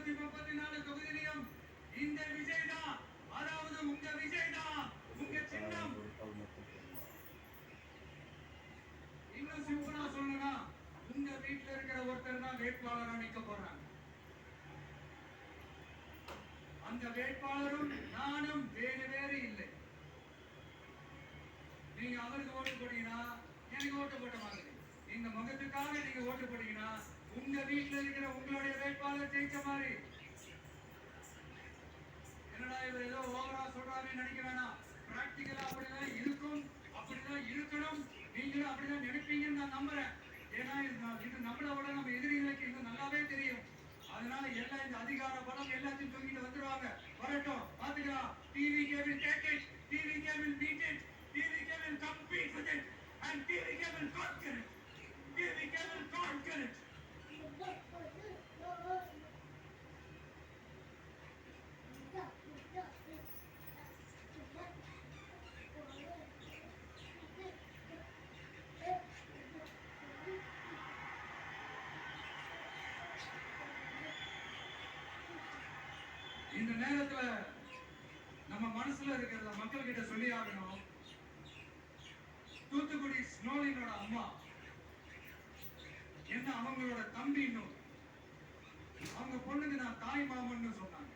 234 தொகுதியிலும் இந்த விஜய் தான், அதாவது உங்க விஜய் தான், உங்க சின்னம். இன்னும் சிம்பிளா சொல்லணும்னா உங்க வீட்டுல இருக்கிற ஒருத்தர் தான் வேட்பாளரா நிக்க போறாங்க. அந்த வேட்பாளரும் நானும் வேறு வேறு இல்லை. நீங்க அவருக்கு ஓட்டு போட்டீங்கன்னா எனக்கு ஓட்டு போட்ட மாதிரி, இந்த முகத்துக்காக நீங்க ஓட்டு போட்டீங்கன்னா உங்க வீட்டுல இருக்கிற உங்களுடைய வேட்பாளர் ஜெயிச்ச மாதிரி. என்னடா இவர் ஏதோ ஓவரா சொல்றாருன்னு நினைக்க வேணாம். பிராக்டிகலா அப்படிதான் இருக்கும், அப்படிதான் இருக்கணும். நீங்களும் அப்படிதான் நினைப்பீங்கன்னு நான் நம்புறேன். ஏன்னா இது நம்மளை விட நம்ம எதிரிகளுக்கு இன்னும் நல்லாவே தெரியும். அதனால எல்லாம் இந்த அதிகார பலம் எல்லாத்தையும் தூக்கிட்டு வந்துருவாங்க. வரட்டும், பாத்துக்கலாம். TVK will take it, TVK will beat it, TVK will compete with it, and TVK will conquer it, TVK will conquer it. இந்த நேரத்துல நம்ம மனசுல இருக்கிறத மக்கள் கிட்ட சொல்லி ஆகணும். தூத்துக்குடி ஸ்னோலினோட அம்மா என்ன அவங்களோட தம்பி, இன்னும் அவங்க பொண்ணுக்கு நான் தாய் மாமன்னு சொன்னாங்க.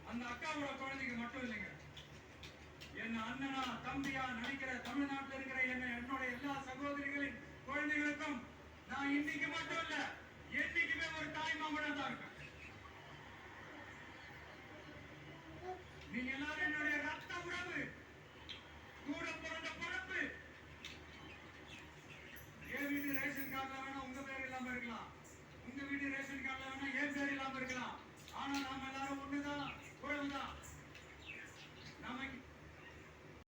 அந்த அக்காவோட குழந்தைக்கு மட்டும் இல்லைங்க, என்ன அண்ணனா தம்பியா நினைக்கிற தமிழ்நாட்டில் இருக்கிற என்னோட எல்லா சகோதரிகளின் குழந்தைகளுக்கும் நான் இன்னைக்கு மட்டும் இல்ல, என்னைக்குமே ஒரு தாய் மாமனா தான் இருக்கேன். நீங்க எல்லாரும் என்னுடைய ரத்த உறவு, கூட பிறந்த பிறப்பு. என் வீட்டு ரேஷன் கார்டுல வேணா உங்க பேர் இல்லாம இருக்கலாம், உங்க வீட்டு